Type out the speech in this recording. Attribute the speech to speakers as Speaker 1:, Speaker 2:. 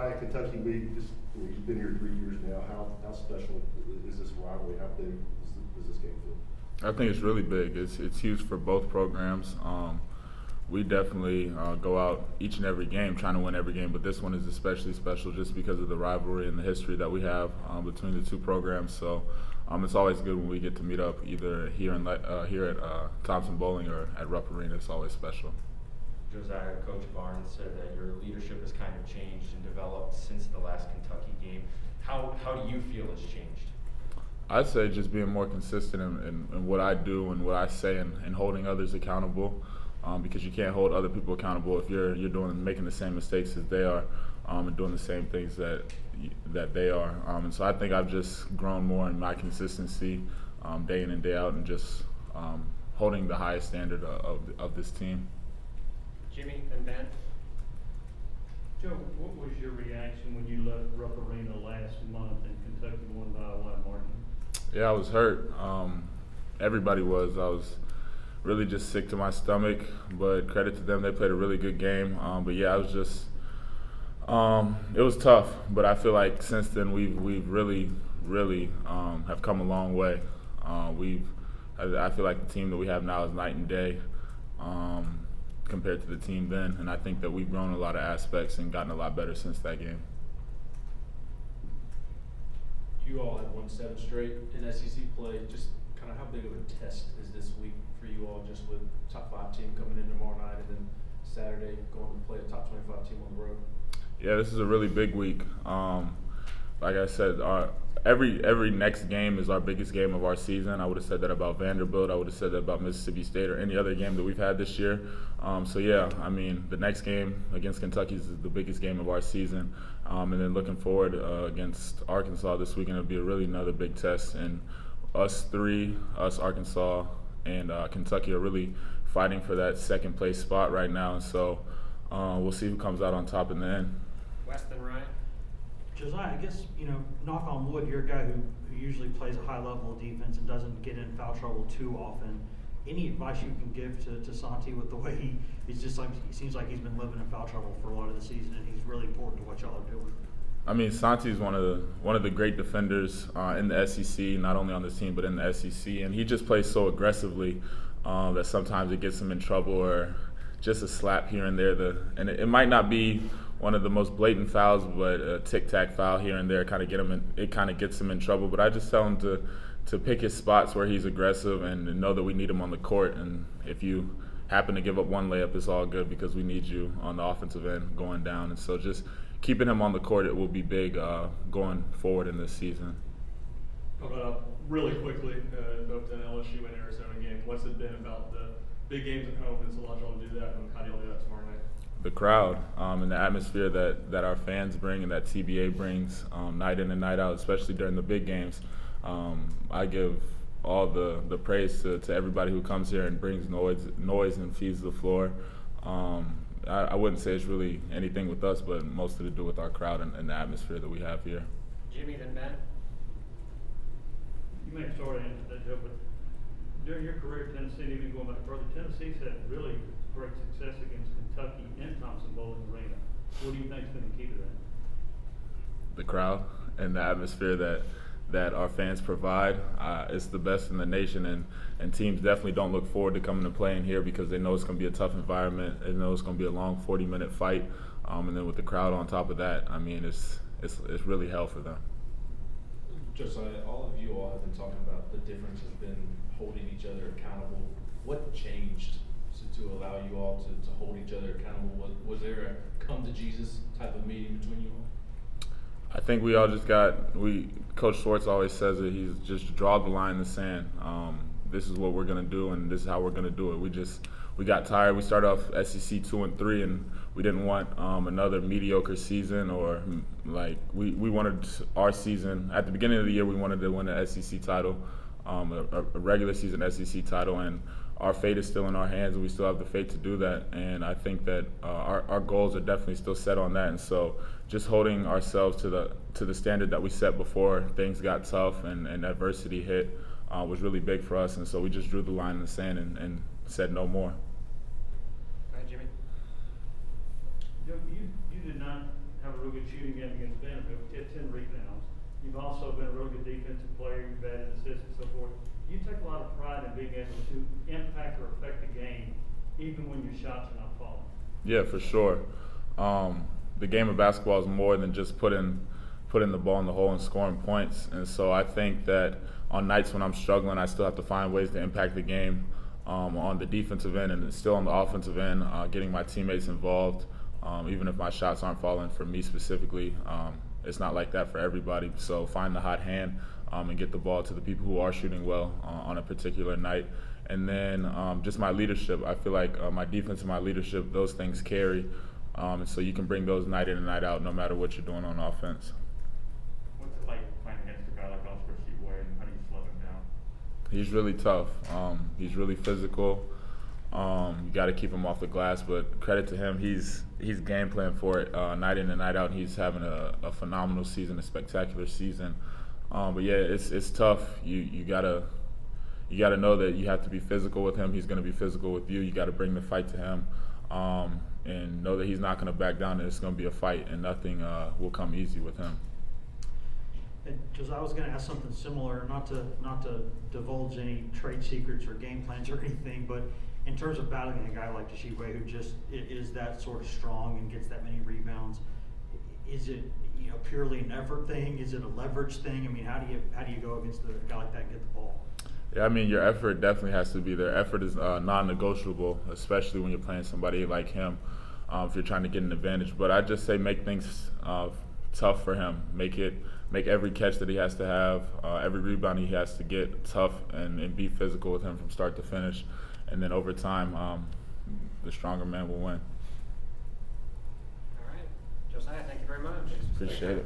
Speaker 1: Josiah, Kentucky Week, just, you've been here 3 years now. How special is this rivalry? How big does this game feel?
Speaker 2: I think it's really big. It's huge for both programs. We definitely go out each and every game trying to win every game, but this one is especially special just because of the rivalry and the history that we have between the two programs. So it's always good when we get to meet up either here at Thompson Bowling or at Rupp Arena. It's always special.
Speaker 3: Josiah, Coach Barnes said that your leadership has kind of changed and developed since the last Kentucky game. How do you feel it's changed?
Speaker 2: I'd say just being more consistent in what I do and what I say and holding others accountable. Because you can't hold other people accountable if you're making the same mistakes as they are and doing the same things that they are. And so I think I've just grown more in my consistency day in and day out and just holding the highest standard of this team.
Speaker 3: Jimmy and Ben?
Speaker 4: Joe, what was your reaction when you left Rupp Arena last month and Kentucky won by a wide margin?
Speaker 2: Yeah, I was hurt. Everybody was. I was really just sick to my stomach, but credit to them, they played a really good game. But yeah, I was just it was tough. But I feel like since then we've really have come a long way. I feel like the team that we have now is night and day compared to the team then, and I think that we've grown a lot of aspects and gotten a lot better since that game.
Speaker 5: You all have won 7 straight in SEC play. Just kind of how big of a test is this week for you all, just with top 5 team coming in tomorrow night and then Saturday going to play a top 25 team on the road?
Speaker 2: Yeah, this is a really big week. Like I said, every next game is our biggest game of our season. I would have said that about Vanderbilt. I would have said that about Mississippi State or any other game that we've had this year. So yeah, I mean, the next game against Kentucky is the biggest game of our season. And then looking forward against Arkansas this weekend, it'll be really another big test. And us, Arkansas, and Kentucky are really fighting for that second place spot right now. And so we'll see who comes out on top in the end.
Speaker 3: Weston, Ryan?
Speaker 6: Josiah, I guess, knock on wood, you're a guy who usually plays a high level of defense and doesn't get in foul trouble too often. Any advice you can give to Santi with the way he's just like, he seems like he's been living in foul trouble for a lot of the season, and he's really important to what y'all are doing?
Speaker 2: I mean, Santi's one of the great defenders in the SEC, not only on this team but in the SEC, and he just plays so aggressively that sometimes it gets him in trouble or just a slap here and there. And it might not be one of the most blatant fouls, but a tic-tac foul here and there kind of gets him in trouble. But I just tell him to pick his spots where he's aggressive and know that we need him on the court. And if you happen to give up one layup, it's all good because we need you on the offensive end going down. And so just keeping him on the court, it will be big going forward in this season.
Speaker 7: Really quickly, both an LSU and Arizona game. What's it been about the big games at home? It's allowed y'all to do that, and how do y'all do that tomorrow night?
Speaker 2: The crowd and the atmosphere that our fans bring and that TBA brings night in and night out, especially during the big games. I give all the praise to everybody who comes here and brings noise and feeds the floor. I wouldn't say it's really anything with us, but most of it to do with our crowd and the atmosphere that we have here.
Speaker 3: Jimmy, then Ben?
Speaker 4: You may have started to answer that, Joe, but during your career at Tennessee, and even going back further, Tennessee's had really great success against Kentucky and Thompson Bowling Arena. What do you think has been the key to that?
Speaker 2: The crowd and the atmosphere that our fans provide. It's the best in the nation, and teams definitely don't look forward to coming to play in here because they know it's going to be a tough environment. They know it's going to be a long 40-minute fight, and then with the crowd on top of that, I mean, it's really hell for them.
Speaker 5: Josiah, all of you all have been talking about the difference has been holding each other accountable. What changed to allow you all to hold each other accountable? Was there a come to Jesus type of meeting between you all?
Speaker 2: I think we all just Coach Schwartz always says it, he's just draw the line in the sand. This is what we're going to do, and this is how we're going to do it. We got tired. We started off SEC 2-3, and we didn't want another mediocre season, or we wanted our season. At the beginning of the year, we wanted to win an SEC title, a regular season SEC title, and our fate is still in our hands, and we still have the fate to do that. And I think that our goals are definitely still set on that. And so just holding ourselves to the standard that we set before things got tough and adversity hit was really big for us. And so we just drew the line in the sand and said no more.
Speaker 3: All right, Jimmy.
Speaker 4: Joe, you did not have a real good shooting game against Vanderbilt, you had 10 rebounds. You've also been a really good defensive player, you've added assists and so forth. You take a lot of pride in being able to impact or affect the game, even when your shots are not falling.
Speaker 2: Yeah, for sure. The game of basketball is more than just putting the ball in the hole and scoring points. And so I think that on nights when I'm struggling, I still have to find ways to impact the game on the defensive end and still on the offensive end, getting my teammates involved. Even if my shots aren't falling for me specifically, it's not like that for everybody. So find the hot hand and get the ball to the people who are shooting well on a particular night. And then just my leadership. I feel like my defense and my leadership, those things carry. And so you can bring those night in and night out no matter what you're doing on offense.
Speaker 7: What's it like playing against a guy like Oscar Seaway, and how do you slow him down?
Speaker 2: He's really tough. He's really physical. You got to keep him off the glass, but credit to him, he's game plan for it night in and night out. He's having a phenomenal season, a spectacular season. But yeah, it's tough. You gotta know that you have to be physical with him. He's gonna be physical with you. You got to bring the fight to him, and know that he's not gonna back down. And it's gonna be a fight, and nothing will come easy with him.
Speaker 6: Because I was going to ask something similar, not to divulge any trade secrets or game plans or anything, but in terms of battling a guy like Toshiba who just is that sort of strong and gets that many rebounds, is it purely an effort thing? Is it a leverage thing? I mean, how do you go against a guy like that and get the ball?
Speaker 2: Yeah, I mean, your effort definitely has to be there. Effort is non-negotiable, especially when you're playing somebody like him. If you're trying to get an advantage, but I just say make things tough for him. Make every catch that he has to have, every rebound he has to get tough, and be physical with him from start to finish. And then over time, the stronger man will win.
Speaker 8: All right. Josiah, thank you very much.
Speaker 2: Appreciate it.